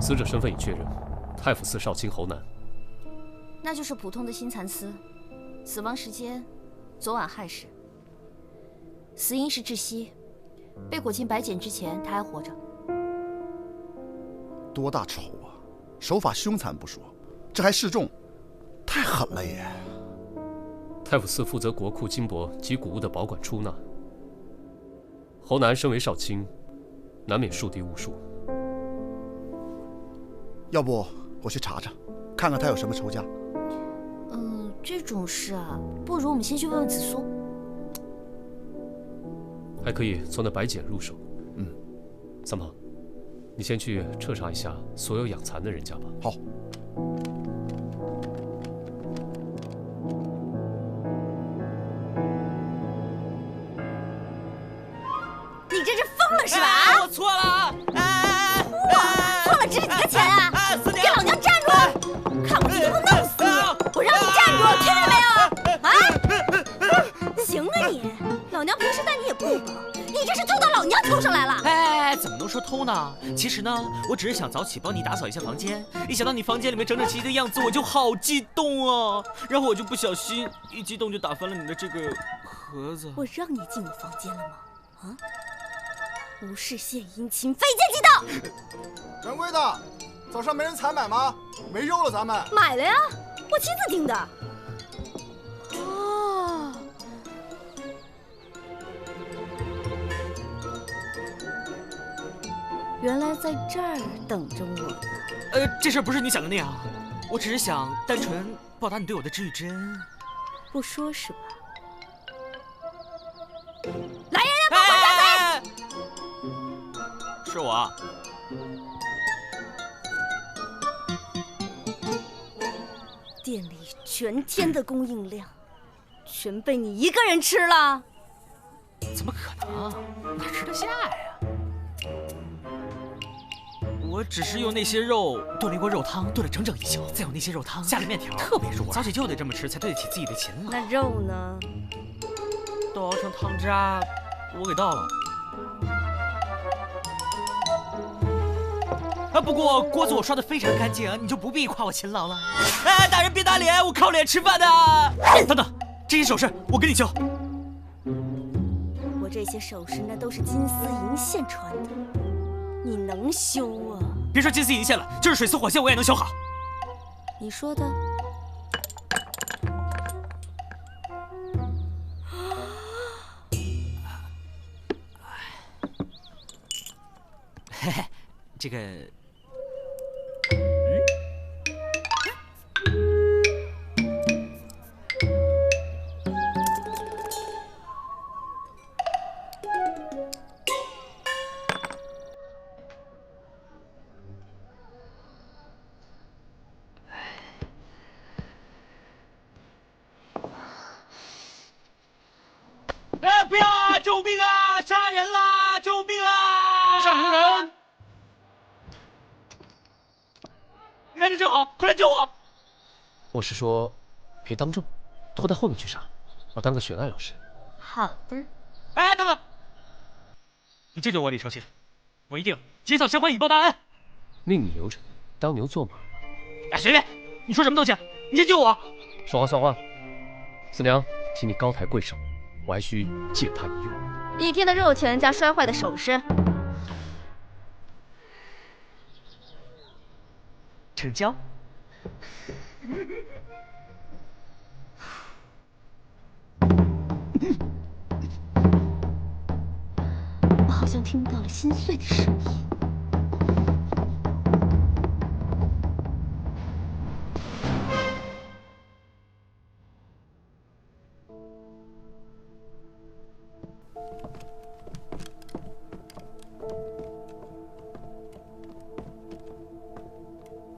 死者身份已确认，太府寺少卿侯南。那就是普通的新蚕丝，死亡时间昨晚亥时，死因是窒息，被裹进白茧之前他还活着。多大仇啊！手法凶残不说，这还示众，太狠了也。太府寺负责国库金帛及谷物的保管出纳，侯南身为少卿，难免树敌无数。要不我去查查，看看他有什么仇家。这种事啊，不如我们先去问问紫苏。还可以从那白茧入手。三胖，你先去彻查一下所有养蚕的人家吧。好。你这是疯了是吧？我错了！错了值几个钱啊？给老娘站住！看我今天不弄死你！我让你站住，听见没有？啊！行啊你，老娘平时待你也不薄，你这是偷到老娘头上来了！哎，怎么能说偷呢？其实呢，我只是想早起帮你打扫一下房间。一想到你房间里面整整齐齐的样子，我就好激动啊！然后我就不小心一激动就打翻了你的这个盒子。我让你进我房间了吗？啊！无事献殷勤，非奸即盗。掌柜的，早上没人采买吗？没肉了，咱们买了呀，我亲自订的。哦，原来在这儿等着我呢。这事儿不是你想的那样，我只是想单纯报答你对我的知遇之恩。不说是吧？来人呀，帮我抓贼！是我。店里全天的供应量，全被你一个人吃了？怎么可能？哪吃得下呀？我只是用那些肉炖了一锅肉汤，炖了整整一宿，再用那些肉汤下了面条，特别入味。早起就得这么吃，才对得起自己的勤劳。那肉呢？都熬成汤渣，我给倒了。不过锅子我刷得非常干净，你就不必夸我勤劳了。哎，大人别打脸，我靠脸吃饭的。等等，这些首饰我给你修。我这些首饰那都是金丝银线穿的，你能修啊？别说金丝银线了，就是水丝火线我也能修好。你说的？嘿嘿，这个。不要啊！救命啊！杀人啦！救命啊！杀人！来人正好，快来救我！我是说，别当众，拖到后面去杀，我当个悬案老师。好的。哎，等等！你这就我李承信，我一定减少相关引爆大案。命你留着，当牛做马。哎，随便，你说什么东西？你先救我！说话算话。四娘，请你高抬贵手，我还需借他一用。一天的肉钱加摔坏的首饰，成交。我好像听到了心碎的声音。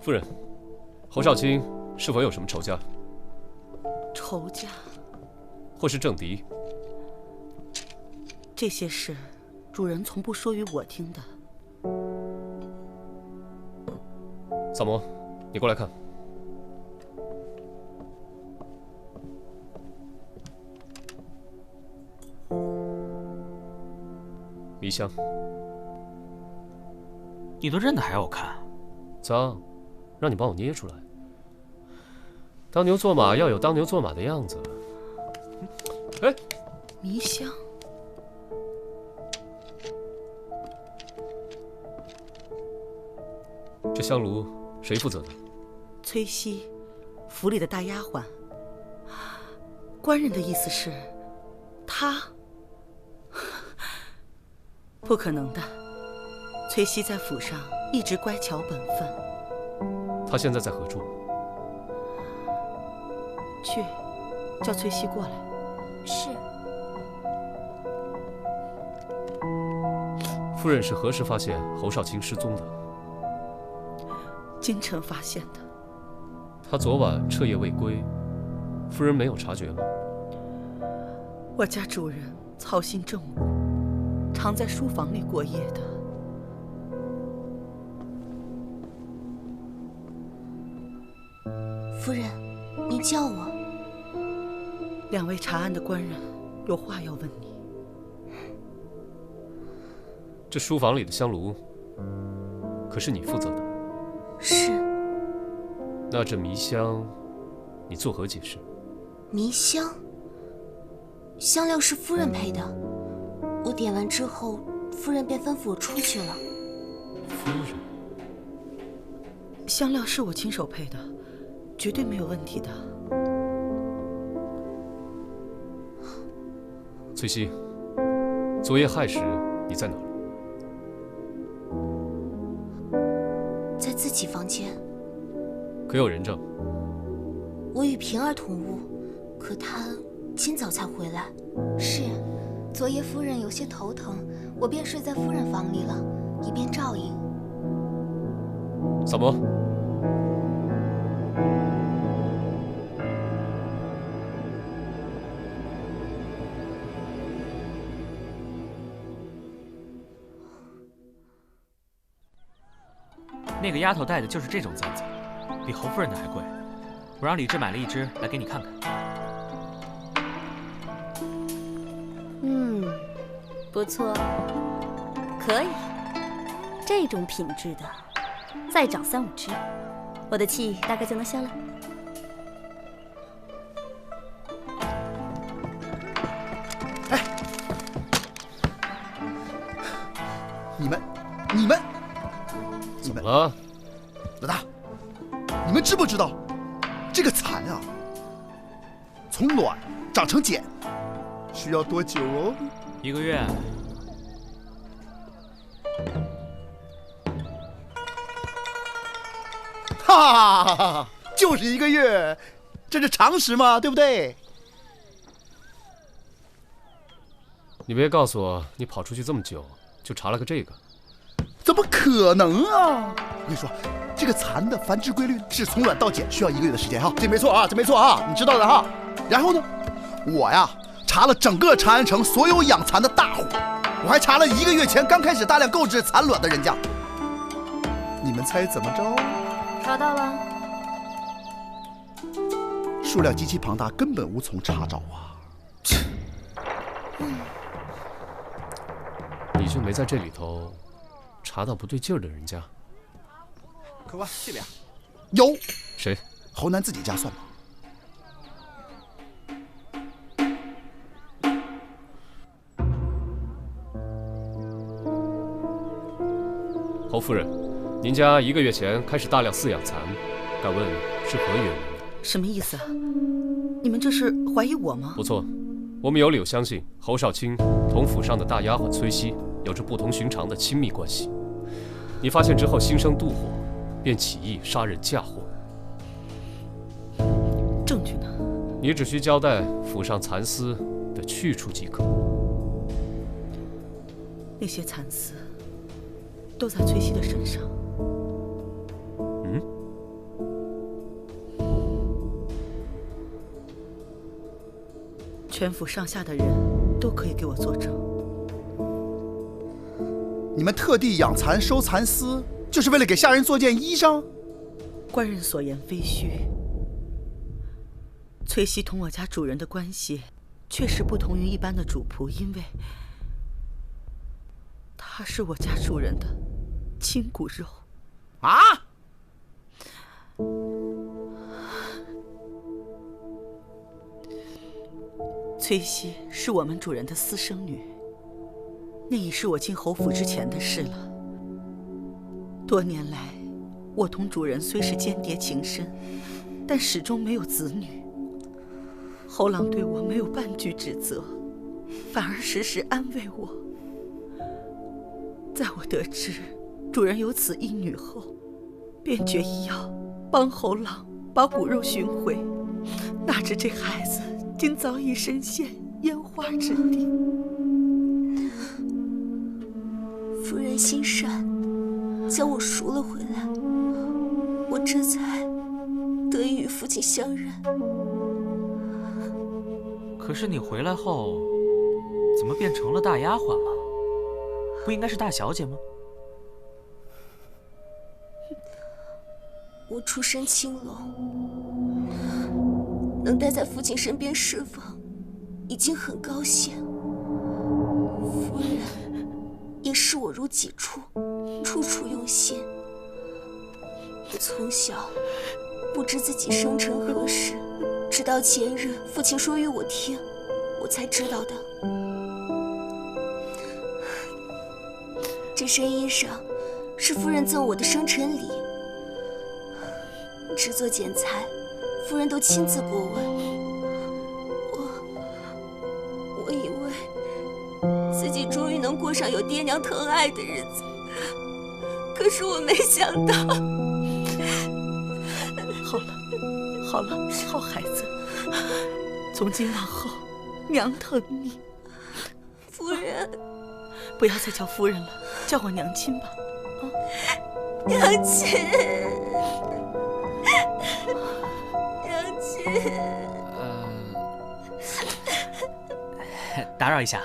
夫人，侯少卿是否有什么仇家？仇家？或是政敌？这些事，主人从不说与我听的。萨摩，你过来看。迷香，你都认得还要我看？脏，让你帮我捏出来。当牛做马要有当牛做马的样子。哎，迷香，这香炉谁负责的？崔西，府里的大丫鬟。官人的意思是，她？不可能的。崔西在府上一直乖巧本分。她现在在何处？去，叫崔西过来。是。夫人是何时发现侯少卿失踪的？京城发现的。他昨晚彻夜未归，夫人没有察觉吗？我家主人操心政务，常在书房里过夜的。夫人，您叫我。两位查案的官人有话要问你。这书房里的香炉，可是你负责的？是。那这迷香，你作何解释？迷香，香料是夫人配的，我点完之后，夫人便吩咐我出去了。夫人，香料是我亲手配的，绝对没有问题的。崔西，昨夜亥时你在哪儿？在自己房间。可有人证？我与平儿同屋，可她今早才回来。是，昨夜夫人有些头疼，我便睡在夫人房里了，以便照应。扫魔。那个丫头戴的就是这种簪子，比侯夫人的还贵。我让李治买了一只来给你看看。不错，可以。这种品质的，再长3、5只，我的气大概就能消了。哎，你们，怎么了？老大，你们知不知道，这个蚕啊，从卵长成茧需要多久哦1个月。哈哈，就是1个月，这是常识嘛，对不对？你别告诉我，你跑出去这么久，就查了个这个？怎么可能啊！我跟你说，这个蚕的繁殖规律是从卵到茧需要1个月的时间哈，这没错啊，这没错啊，你知道的哈。然后呢，我呀查了整个长安城所有养蚕的大户，我还查了1个月前刚开始大量购置蚕卵的人家。你们猜怎么着？查到了。数量极其庞大，根本无从查找啊！你就没在这里头查到不对劲儿的人家？客官这边有。谁？侯南自己家算吗？侯夫人，您家1个月前开始大量饲养蚕，敢问是何原因？什么意思啊？你们这是怀疑我吗？不错，我们有理由相信侯少卿同府上的大丫鬟崔西有着不同寻常的亲密关系。你发现之后心生妒火，便起意杀人嫁祸。证据呢？你只需交代府上蚕丝的去处即可。那些蚕丝都在崔西的身上。全府上下的人都可以给我作证。你们特地养蚕收蚕丝，就是为了给下人做件衣裳？官人所言非虚。崔西同我家主人的关系确实不同于一般的主仆，因为他是我家主人的亲骨肉。啊？崔熙是我们主人的私生女，那已是我进侯府之前的事了。多年来，我同主人虽是间谍情深，但始终没有子女。侯郎对我没有半句指责，反而时时安慰我。在我得知主人有此一女后，便决意要帮侯郎把骨肉寻回。哪知这孩子今早已身陷烟花之地。夫人心善，将我赎了回来，我这才得以与父亲相认。可是你回来后，怎么变成了大丫鬟了？不应该是大小姐吗？我出身青楼，能待在父亲身边侍奉，已经很高兴。夫人也视我如己出，处处用心。从小不知自己生辰何时，直到前日父亲说与我听，我才知道的。这身衣裳是夫人赠我的生辰礼，制作剪裁，夫人都亲自过问。我以为自己终于能过上有爹娘疼爱的日子，可是我没想到。好了，好孩子，从今往后，娘疼你。夫人，不要再叫夫人了，叫我娘亲吧。娘亲，娘亲。打扰一下，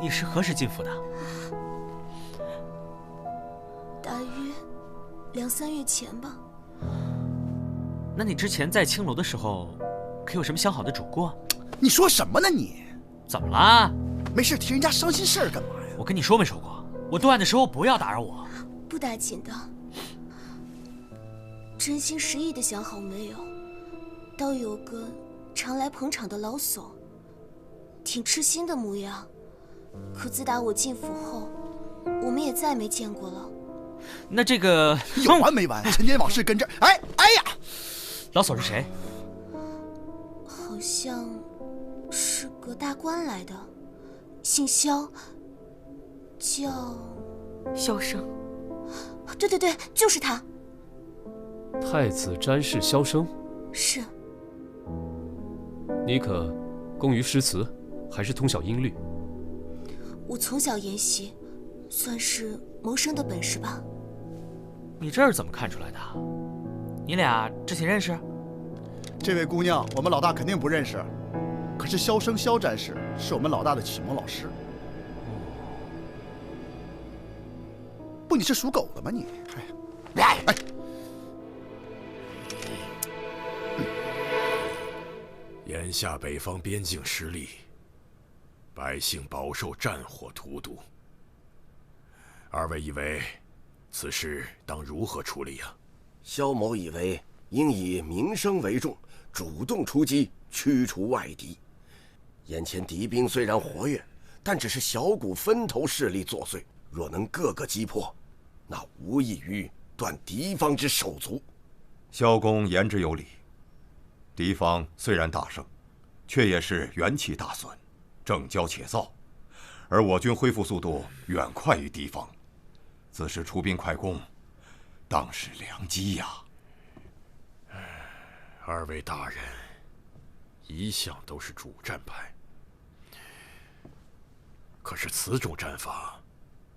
你是何时进府的？大约2、3月前吧。那你之前在青楼的时候，可有什么相好的主顾？你说什么呢你？怎么啦？没事提人家伤心事儿干嘛呀？我跟你说没说过，我断案的时候不要打扰我。不打紧的，真心实意的想好没有？倒有个常来捧场的老叟，挺痴心的模样。可自打我进府后，我们也再没见过了。那这个有完没完？陈年往事跟这儿，哎呀！老叟是谁？好像是个大官来的，姓萧，叫萧生。对，就是他。太子詹事萧生，是。你可工于诗词，还是通晓音律？我从小研习，算是谋生的本事吧。你这是怎么看出来的？你俩之前认识？这位姑娘，我们老大肯定不认识。可是萧生萧战士是我们老大的启蒙老师。不，你是属狗的吗你？哎，眼下北方边境失利，百姓饱受战火荼毒。二位以为此事当如何处理呀？萧某以为应以民生为重，主动出击，驱除外敌。眼前敌兵虽然活跃，但只是小股分头势力作祟，若能个个击破，那无异于断敌方之手足。萧公言之有理，敌方虽然大胜，却也是元气大损，正骄且躁，而我军恢复速度远快于敌方，此时出兵快攻，当是良机呀。二位大人一向都是主战派，可是此种战法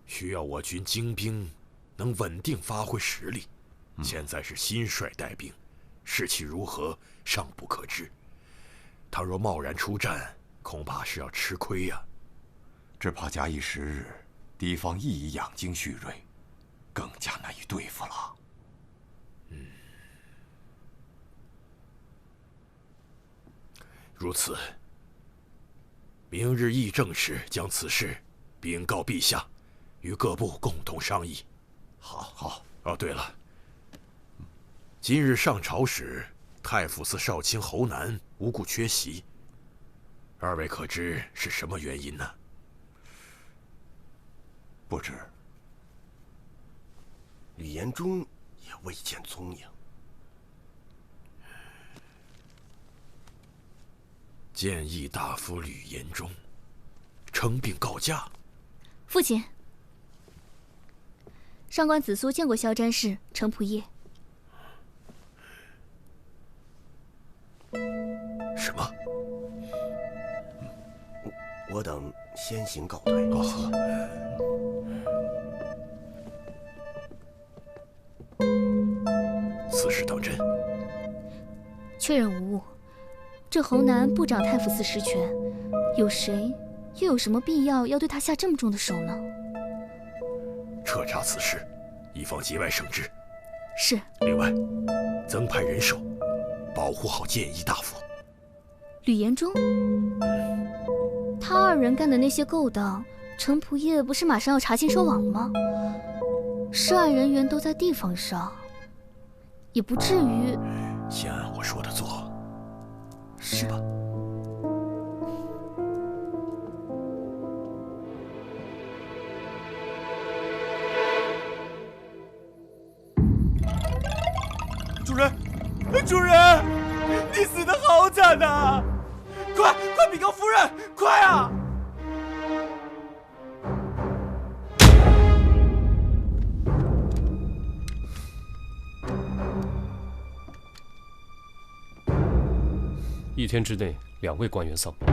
需要我军精兵能稳定发挥实力。现在是新帅带兵，士气如何尚不可知。他若贸然出战，恐怕是要吃亏呀。只怕假以时日，敌方亦已养精蓄锐，更加难以对付了。如此，明日议政时将此事禀告陛下，与各部共同商议。好。哦，对了，今日上朝时，太府寺少卿侯南无故缺席，二位可知是什么原因呢？不知。吕延忠也未见踪影。谏议大夫吕延忠称病告假。父亲，上官子苏见过萧詹事程仆夜。什么？我等先行告退。此事当真？确认无误。这侯南不掌太府寺实权，有谁又有什么必要要对他下这么重的手呢？彻查此事，以防节外生枝。是。另外，增派人手，保护好谏议大夫。吕延忠，他二人干的那些勾当，程仆夜不是马上要查清收网了吗？涉案人员都在地方上，也不至于。先按我说的做。是吧？主人，主人，你死得好惨呐！快禀告夫人，快啊！1天之内2位官员丧命，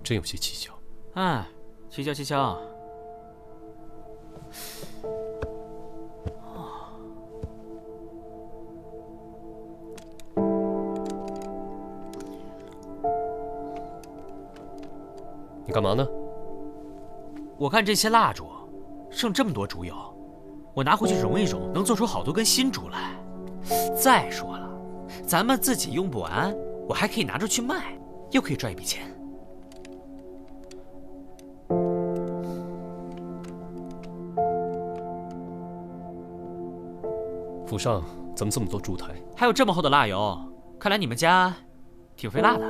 真有些蹊跷。哎，蹊跷蹊跷。你干嘛呢？我看这些蜡烛，剩这么多烛油，我拿回去熔一熔，能做出好多根新烛来。再说了，咱们自己用不完，我还可以拿出去卖，又可以赚一笔钱。府上怎么这么多烛台？还有这么厚的蜡油，看来你们家挺费蜡的。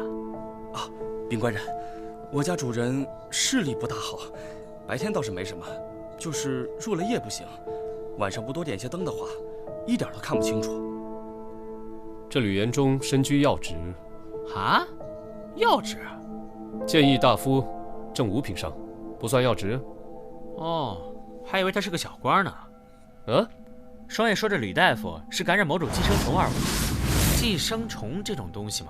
啊，禀官人，我家主人视力不大好，白天倒是没什么，就是入了夜不行，晚上不多点些灯的话，一点都看不清楚。这吕延忠身居要职。啊，要职？谏议大夫正五品上，不算要职。哦，还以为他是个小官呢。啊？双爷说这吕大夫是感染某种寄生虫而亡。寄生虫这种东西嘛，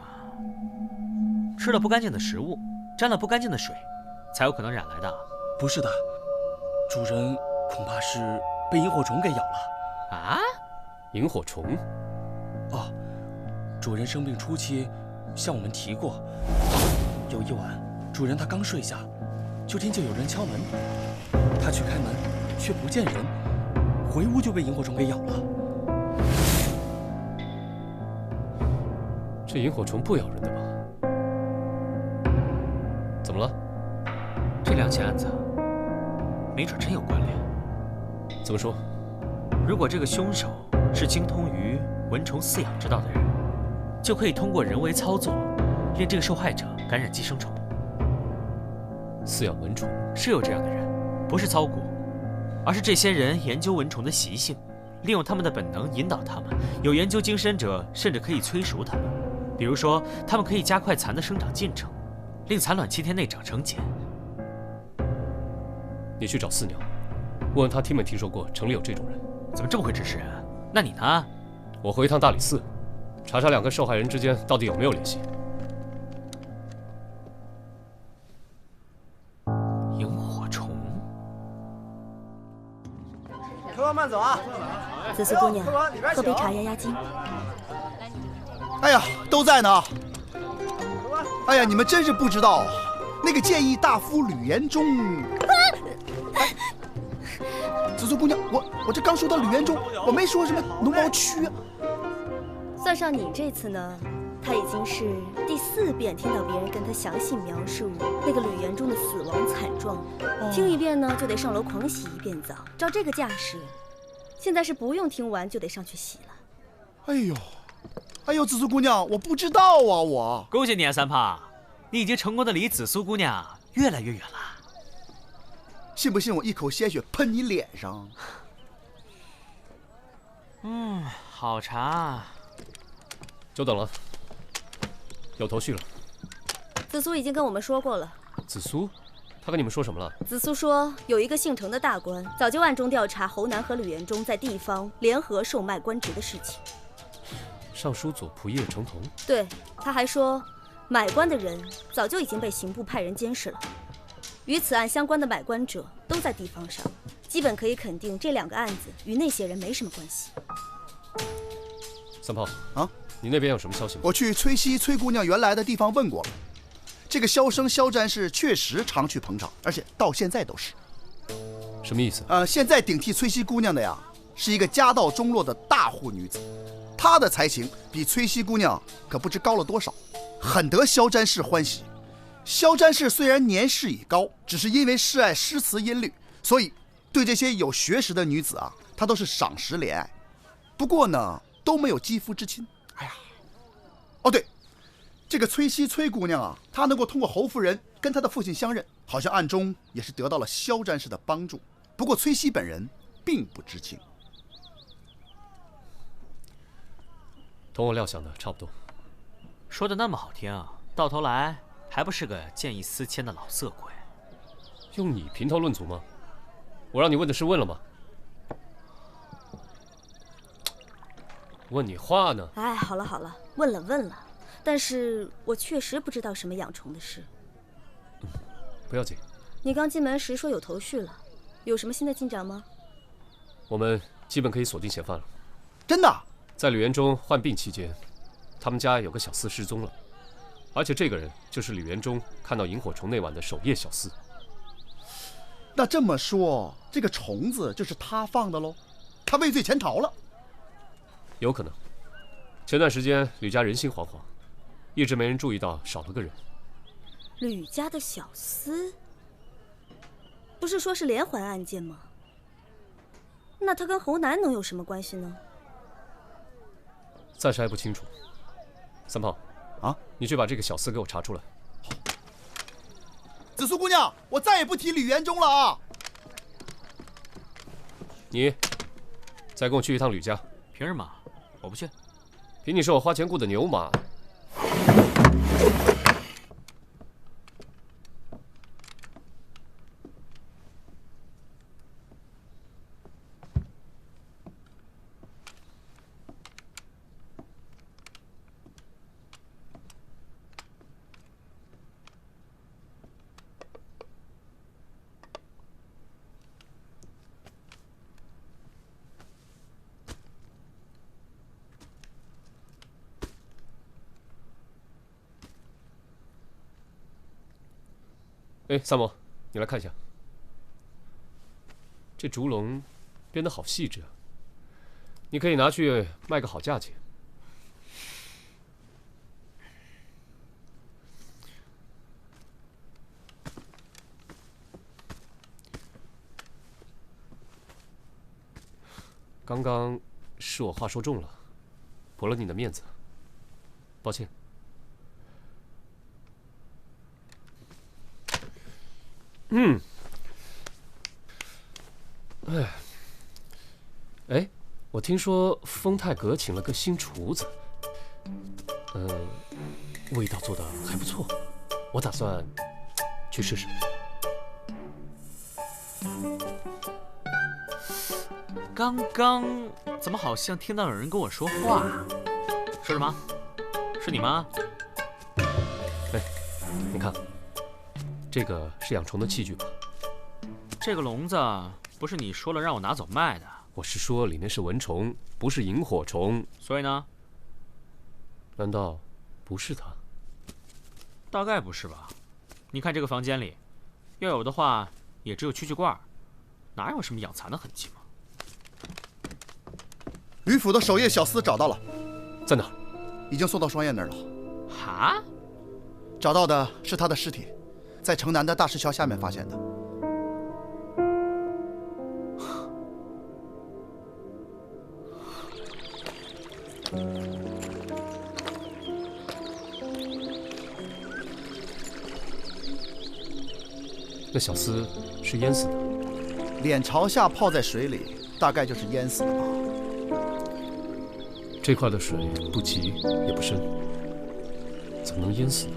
吃了不干净的食物，沾了不干净的水，才有可能染来的。不是的，主人恐怕是被萤火虫给咬了。啊？萤火虫？哦，主人生病初期向我们提过，有一晚主人他刚睡下，就听见有人敲门，他去开门却不见人，回屋就被萤火虫给咬了。这萤火虫不咬人的吧？怎么了？这2起案子没准真有关联。怎么说？如果这个凶手是精通于蚊虫饲养之道的人，就可以通过人为操作，令这个受害者感染寄生虫。饲养蚊虫是有这样的人，不是操蛊，而是这些人研究蚊虫的习性，利用他们的本能引导他们。有研究精深者甚至可以催熟他们，比如说他们可以加快蚕的生长进程，令蚕卵7天内长成茧。你去找四娘，问问她听没听说过城里有这种人。怎么这么会指使人？那你呢？我回一趟大理寺，查查2个受害人之间到底有没有联系。萤火虫。客官慢走啊！子苏姑娘，喝杯茶压压惊。哎呀，都在呢。哎呀，你们真是不知道，那个谏议大夫吕延忠。子苏姑娘，我这刚说到吕延忠，我没说什么农毛区啊。算上你这次呢，他已经是第4遍听到别人跟他详细描述那个吕延忠的死亡惨状了。听一遍呢，就得上楼狂洗1遍澡。照这个架势，现在是不用听完就得上去洗了。哎呦，哎呦，紫苏姑娘，我不知道啊，我。恭喜你啊，三胖，你已经成功的离紫苏姑娘越来越远了。信不信我一口鲜血喷你脸上？好茶。久等了，有头绪了。紫苏已经跟我们说过了。紫苏，他跟你们说什么了？紫苏说，有一个姓程的大官，早就暗中调查侯南和吕元忠在地方联合售卖官职的事情。尚书左仆射程同。对，他还说，买官的人早就已经被刑部派人监视了，与此案相关的买官者都在地方上，基本可以肯定这2个案子与那些人没什么关系。三炮啊，你那边有什么消息吗？我去崔西崔姑娘原来的地方问过了，这个萧生萧詹氏确实常去捧场，而且到现在都是。什么意思？现在顶替崔西姑娘的呀，是一个家道中落的大户女子，她的才情比崔西姑娘可不知高了多少，很得萧詹氏欢喜。萧詹氏虽然年事已高，只是因为嗜爱诗词音律，所以对这些有学识的女子啊，他都是赏识怜爱。不过呢，都没有肌肤之亲。哎呀，哦对，这个崔西崔姑娘啊，她能够通过侯夫人跟她的父亲相认，好像暗中也是得到了萧詹氏的帮助。不过崔西本人并不知情。同我料想的差不多。说的那么好听，到头来还不是个见异思迁的老色鬼。用你评头论足吗？我让你问的是问了吗？问你话呢？哎，好了好了，问了，但是我确实不知道什么养虫的事。不要紧。你刚进门时说有头绪了，有什么新的进展吗？我们基本可以锁定嫌犯了。真的？在吕元忠患病期间，他们家有个小厮失踪了，而且这个人就是吕元忠看到萤火虫那晚的守夜小厮。那这么说，这个虫子就是他放的喽？他畏罪潜逃了？有可能。前段时间吕家人心惶惶，一直没人注意到少了个人。吕家的小厮，不是说是连环案件吗？那他跟侯南能有什么关系呢？暂时还不清楚。三炮，啊，你去把这个小厮给我查出来。好。紫苏姑娘，我再也不提吕元忠了啊！你再跟我去一趟吕家。凭什么？我不去。凭你是我花钱雇的牛马。哎，三毛，你来看一下，这竹笼编得好细致啊，你可以拿去卖个好价钱。刚刚是我话说重了，驳了你的面子，抱歉。哎，我听说丰泰阁请了个新厨子，味道做得还不错，我打算去试试。刚刚怎么好像听到有人跟我说话？说什么？是你吗？哎，你看，这个是养虫的器具吧？这个笼子不是你说了让我拿走卖的？我是说里面是蚊虫，不是萤火虫。所以呢？难道不是它？大概不是吧？你看这个房间里，要有的话也只有蛐蛐罐，哪有什么养蚕的痕迹嘛？吕府的守夜小厮找到了，在哪儿？已经送到双燕那儿了。哈？找到的是他的尸体，在城南的大石桥下面发现的。那小厮是淹死的，脸朝下泡在水里，大概就是淹死的吧。这块的水不急也不深，怎么能淹死呢？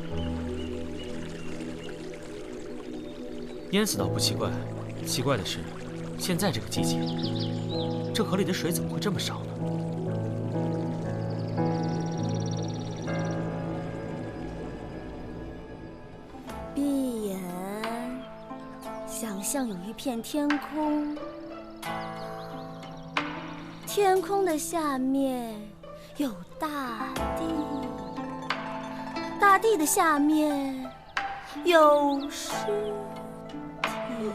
淹死倒不奇怪，奇怪的是，现在这个季节，这河里的水怎么会这么少呢？闭眼，想象有一片天空，天空的下面有大地，大地的下面有尸体，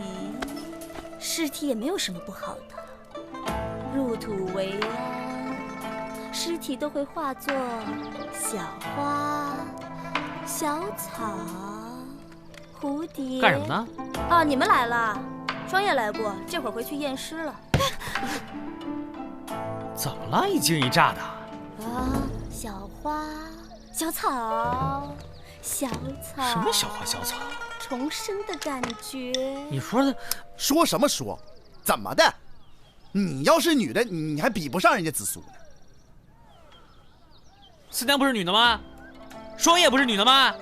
尸体也没有什么不好的，入土为安，尸体都会化作小花、小草、蝴蝶。干什么呢？哦，你们来了，双叶来过，这会儿回去验尸了。怎么了？一惊一乍的。啊，小花、小草、小草。什么小花小草？重生的感觉。你说的说什么说？怎么的？你要是女的，你还比不上人家紫苏呢。四娘不是女的吗？双叶不是女的吗？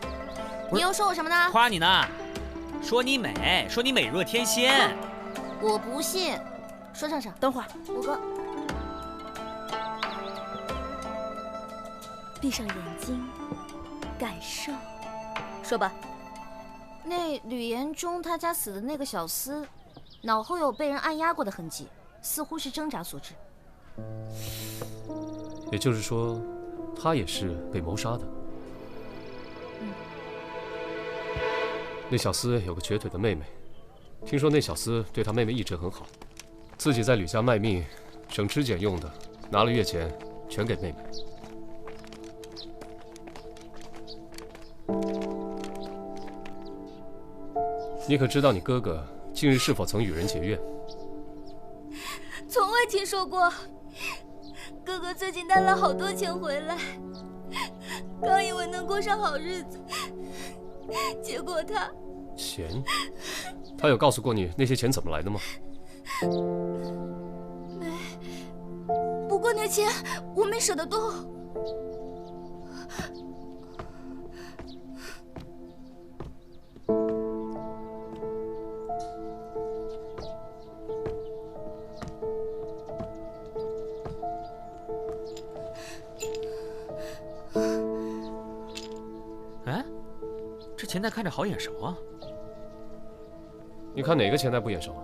你又说我什么呢？夸你呢，说你美，说你美若天仙。我不信。说唱啥？等会儿，五哥，闭上眼睛，感受。说吧。那吕延忠他家死的那个小厮，脑后有被人按压过的痕迹，似乎是挣扎所致。也就是说，他也是被谋杀的。那小厮有个瘸腿的妹妹，听说那小厮对他妹妹一直很好，自己在吕家卖命，省吃俭用的拿了月钱全给妹妹。你可知道你哥哥近日是否曾与人结怨？从未听说过。哥哥最近带了好多钱回来，刚以为能过上好日子，结果他……钱？他有告诉过你那些钱怎么来的吗？没。不过那钱我没舍得动。这钱袋看着好眼熟啊！你看哪个钱袋不眼熟啊？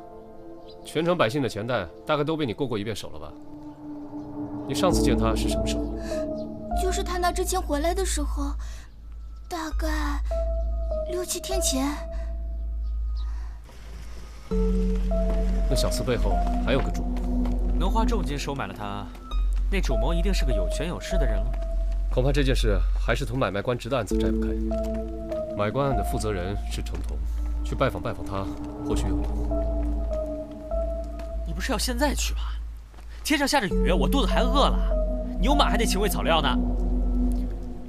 全城百姓的钱袋大概都被你过一遍手了吧？你上次见他是什么时候？就是他拿之前回来的时候，大概6、7天前。那小厮背后还有个主谋，能花重金收买了他，那主谋一定是个有权有势的人了。恐怕这件事还是同买卖官职的案子摘不开。买官案的负责人是程同，去拜访他，或许有用。你不是要现在去吧？天上下着雨，我肚子还饿了，牛马还得请喂草料呢。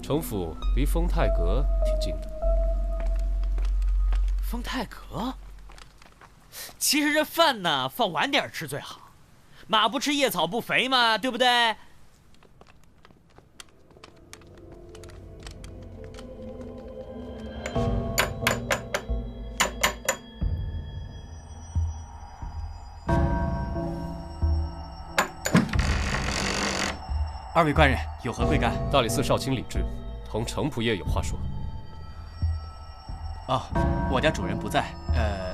城府离丰泰阁挺近的。丰泰阁？其实这饭呢，放晚点吃最好。马不吃夜草不肥嘛，对不对？二位官人有何贵干？大理寺少卿李治同程仆爷有话说。哦，我家主人不在，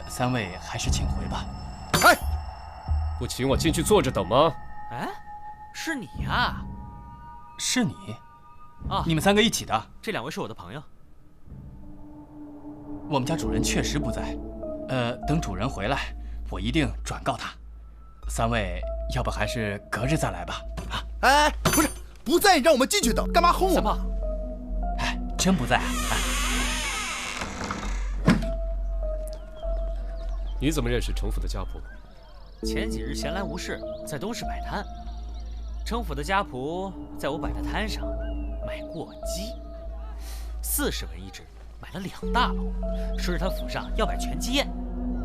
三位还是请回吧。哎，不请我进去坐着等吗？哎，是你呀？是你？啊，你们三个一起的？这2位是我的朋友。我们家主人确实不在，等主人回来，我一定转告他。三位要不还是隔日再来吧？啊？哎，不是，不在你让我们进去等，干嘛轰我们？三胖，哎，真不在啊？你怎么认识程府的家仆？前几日闲来无事，在东市摆摊。程府的家仆在我摆的摊上买过鸡，40文一只，买了2大篓，说是他府上要摆全鸡宴。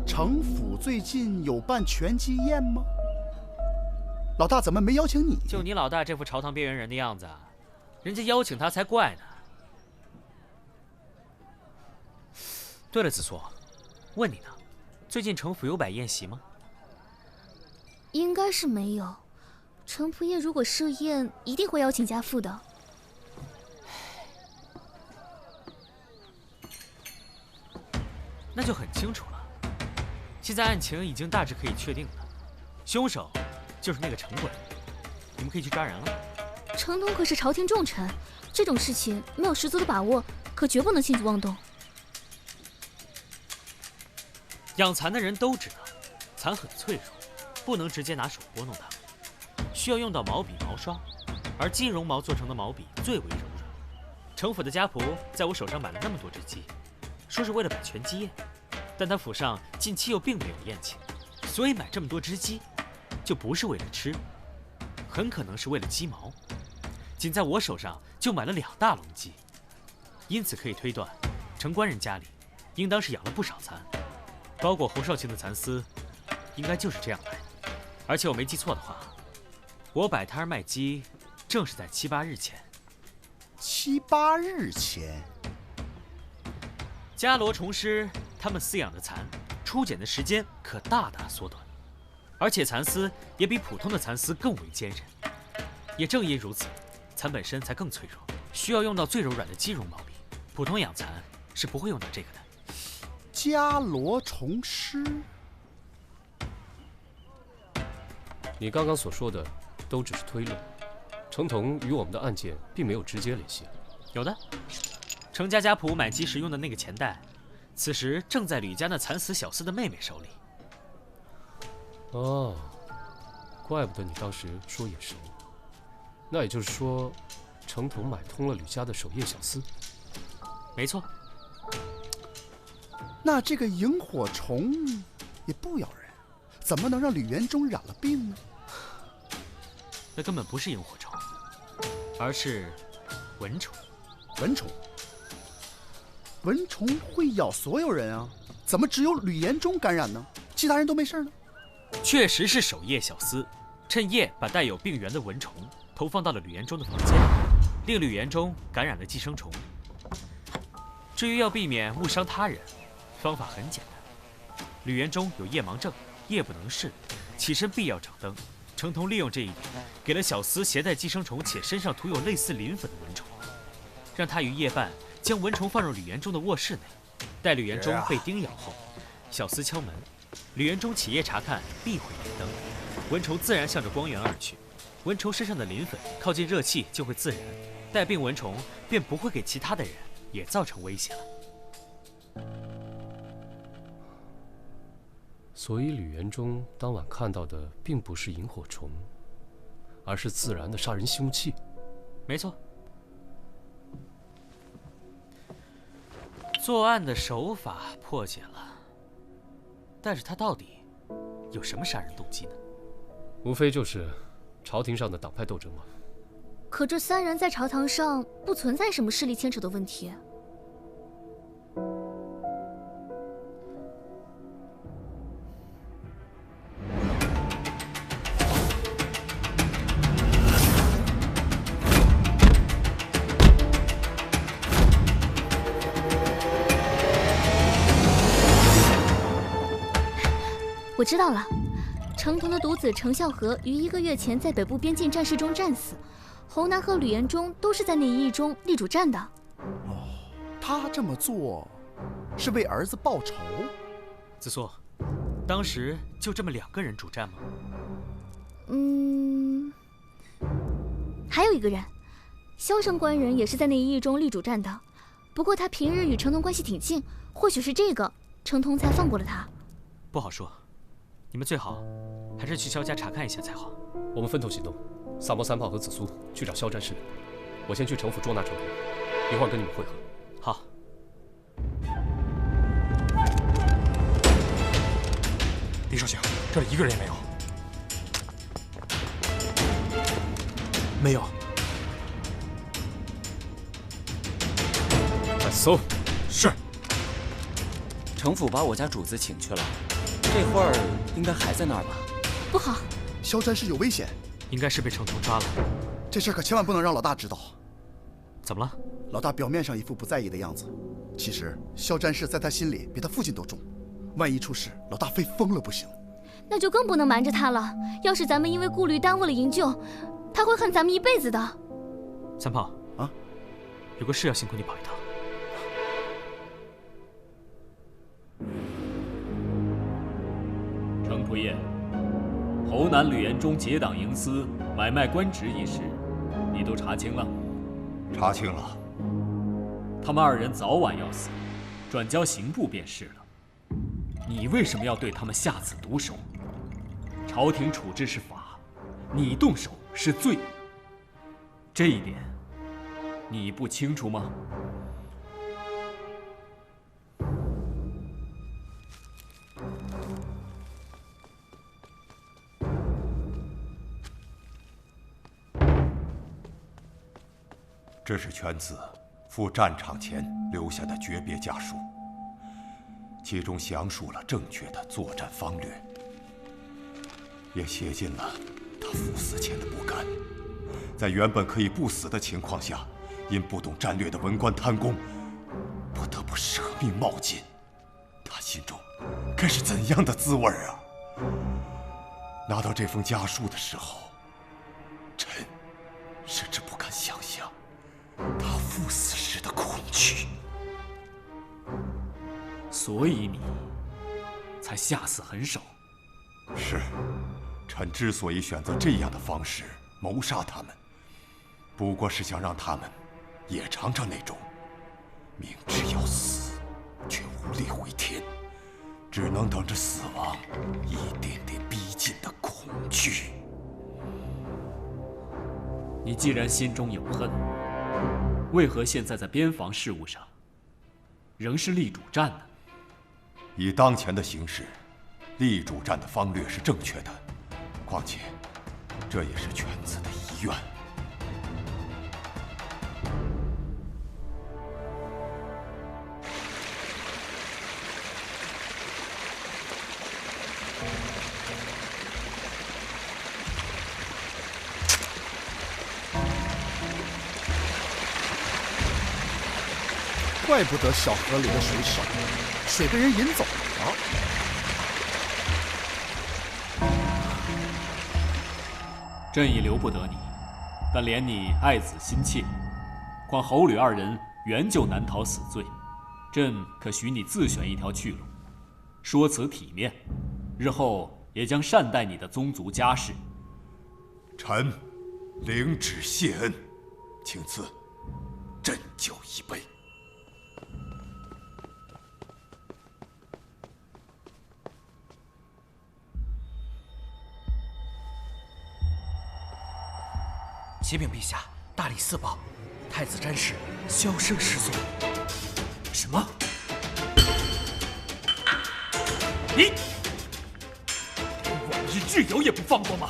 城府最近有办拳击宴吗？老大怎么没邀请你？就你老大这副朝堂边缘人的样子，人家邀请他才怪呢。对了，子苏，问你呢，最近城府有摆宴席吗？应该是没有。程仆夜如果设宴，一定会邀请家父的。那就很清楚了。现在案情已经大致可以确定了，凶手就是那个程鬼，你们可以去抓人了。程通可是朝廷重臣，这种事情没有十足的把握，可绝不能轻举妄动。养蚕的人都知道，蚕很脆弱，不能直接拿手拨弄它，需要用到毛笔、毛刷，而金绒毛做成的毛笔最为柔软。程府的家仆在我手上买了那么多只鸡，说是为了摆拳击宴，但他府上近期又并没有宴请，所以买这么多只鸡，就不是为了吃，很可能是为了鸡毛。仅在我手上就买了2大笼鸡，因此可以推断，程官人家里应当是养了不少蚕。包裹侯少卿的蚕丝，应该就是这样来的。而且我没记错的话，我摆摊卖鸡，正是在7、8日前。7、8日前，伽罗虫师他们饲养的蚕，出茧的时间可大大缩短，而且蚕丝也比普通的蚕丝更为坚韧。也正因如此，蚕本身才更脆弱，需要用到最柔软的鸡绒毛笔。普通养蚕是不会用到这个的。伽罗虫师，你刚刚所说的都只是推论，程同与我们的案件并没有直接联系。有的，程家家仆买鸡时用的那个钱袋，此时正在吕家那惨死小厮的妹妹手里。哦，怪不得你当时说眼熟。那也就是说，程同买通了吕家的守夜小厮。没错。那这个萤火虫也不咬人，怎么能让吕元忠染了病呢？那根本不是萤火虫，而是蚊虫。蚊虫？蚊虫会咬所有人啊，怎么只有吕延忠感染呢？其他人都没事呢？确实是守夜小厮，趁夜把带有病源的蚊虫投放到了吕延忠的房间，令吕延忠感染了寄生虫。至于要避免误伤他人，方法很简单。吕延忠有夜盲症，夜不能视，起身必要掌灯。程同利用这一点，给了小厮携带寄生虫且身上涂有类似磷粉的蚊虫，让他于夜半将蚊虫放入吕延忠的卧室内。待吕延忠被叮咬后，小厮敲门，吕延忠起夜查看，必会点灯，蚊虫自然向着光源而去。蚊虫身上的磷粉靠近热气就会自燃，带病蚊虫便不会给其他的人也造成威胁了。所以吕元忠当晚看到的并不是萤火虫，而是自燃的杀人凶器。没错。作案的手法破解了，但是他到底有什么杀人动机呢？无非就是朝廷上的党派斗争嘛。可这3人在朝堂上不存在什么势力牵扯的问题。我知道了，程同的独子程孝和于1个月前在北部边境战事中战死，侯南和吕延忠都是在那一役中立主战的。哦，他这么做是为儿子报仇？子苏，当时就这么2个人主战吗？还有一个人，萧生官人也是在那一役中立主战的，不过他平日与程同关系挺近，或许是这个程同才放过了他。不好说。你们最好还是去萧家查看一下才好。我们分头行动，萨摩三炮和子苏去找萧战士，我先去城府捉拿程同，一会儿跟你们会合。好。李少卿，这里1个人也没有。没有。快搜！是。城府把我家主子请去了，这会儿应该还在那儿吧？不好，萧战士有危险，应该是被程童抓了。这事儿可千万不能让老大知道。怎么了？老大表面上一副不在意的样子，其实萧战士在他心里比他父亲都重。万一出事，老大非疯了不行。那就更不能瞒着他了。要是咱们因为顾虑耽误了营救，他会恨咱们一辈子的。三炮啊，有个事要辛苦你跑一趟。程仆夜，侯南吕延忠结党营私、买卖官职一事，你都查清了？查清了。他们二人早晚要死，转交刑部便是了。你为什么要对他们下此毒手？朝廷处置是法，你动手是罪。这一点，你不清楚吗？这是犬子赴战场前留下的诀别家书，其中详述了正确的作战方略，也写进了他赴死前的不甘。在原本可以不死的情况下，因不懂战略的文官贪功，不得不舍命冒进。他心中该是怎样的滋味啊！拿到这封家书的时候，臣甚至不敢想象他赴死时的恐惧。所以你才下死狠手。是，臣之所以选择这样的方式谋杀他们，不过是想让他们也尝尝那种明知要死却无力回天，只能等着死亡一点点逼近的恐惧。你既然心中有恨，为何现在在边防事务上仍是立主战呢？以当前的形势，立主战的方略是正确的，况且这也是犬子的遗愿。怪不得小河里的水少，水被人引走了。朕已留不得你，但怜你爱子心切，况侯吕二人原就难逃死罪，朕可许你自选一条去路，说辞体面，日后也将善待你的宗族家事。臣领旨谢恩，请赐鸩酒一杯。启禀陛下，大理寺报，太子詹事销声失踪。什么？你往日挚友也不放过吗？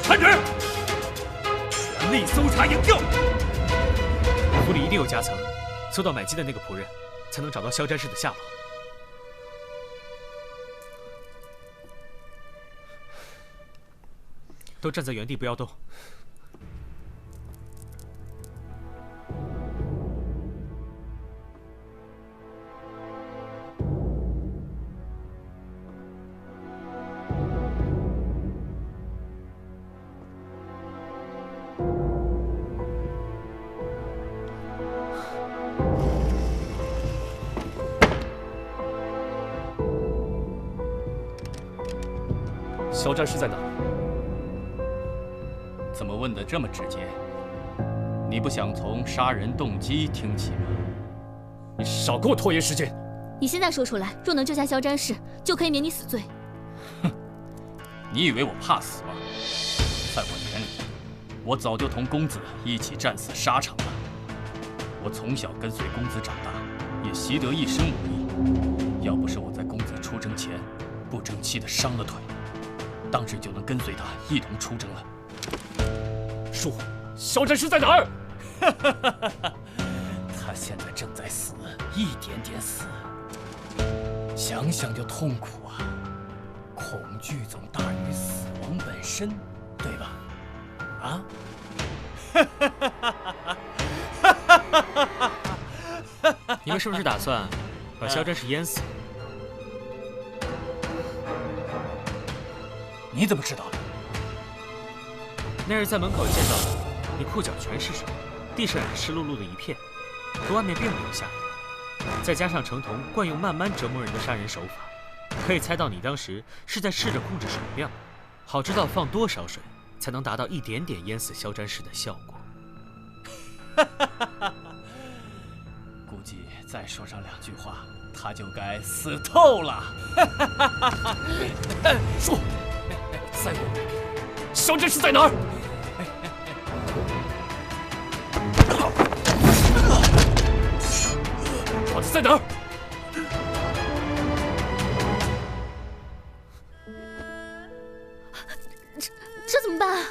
传旨，全力搜查营救。府里一定有夹层，搜到买鸡的那个仆人，才能找到萧詹事的下落。都站在原地，不要动。肖战士在哪？怎么问得这么直接？你不想从杀人动机听起吗？你少给我拖延时间！你现在说出来，若能救下萧詹事，就可以免你死罪。哼，你以为我怕死吗？在我眼里，我早就同公子一起战死沙场了。我从小跟随公子长大，也习得一身武艺。要不是我在公子出征前不争气的伤了腿，当时就能跟随他一同出征了。说，肖战士在哪儿？他现在正在死，一点点死，想想就痛苦啊！恐惧总大于死亡本身，对吧？啊？你们是不是打算把萧真是淹死？你怎么知道的？那日在门口见到的，你裤脚全是水，地上也是湿漉漉的一片，可外面并没有下雨。再加上程童惯用慢慢折磨人的杀人手法，可以猜到你当时是在试着控制水量，好知道放多少水才能达到一点点淹死萧占士的效果。估计再说上2句话，他就该死透了。说，再问，萧真是在哪儿？他在哪儿？这怎么办啊？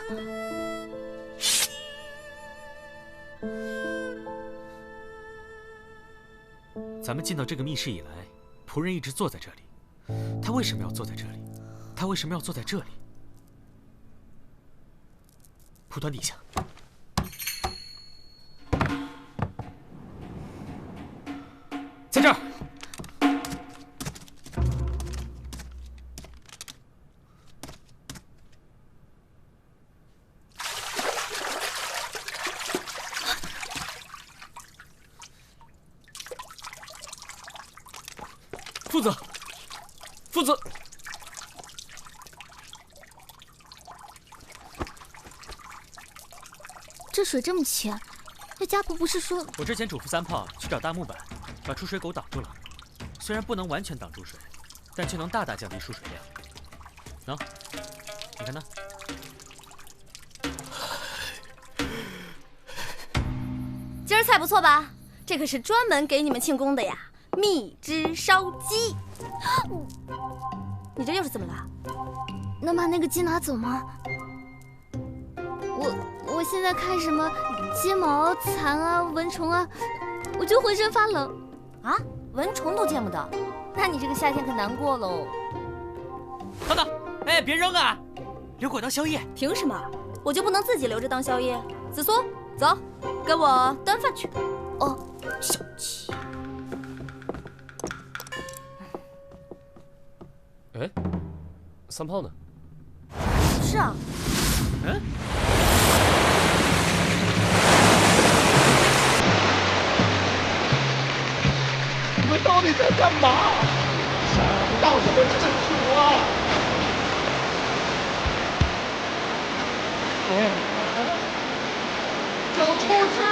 咱们进到这个密室以来，仆人一直坐在这里。他为什么要坐在这里？他为什么要坐在这里？蒲团底下。在这儿。夫子，夫子，这水这么浅，那家仆不是说……我之前嘱咐三炮去找大木板，把出水口挡住了。虽然不能完全挡住水，但却能大大降低输水量。喏，你看那。今儿菜不错吧？这可是专门给你们庆功的呀！蜜汁烧鸡。你这又是怎么了？能把那个鸡拿走吗？我现在看什么鸡毛、蚕啊、蚊虫啊，我就浑身发冷。啊，蚊虫都见不到，那你这个夏天可难过喽。等等，哎，别扔啊，留给我当宵夜。凭什么？我就不能自己留着当宵夜？紫苏，走，跟我端饭去。哦，小气。哎，三炮呢？是啊。嗯。你们到底在干嘛？想不到什么政府啊！给我出去！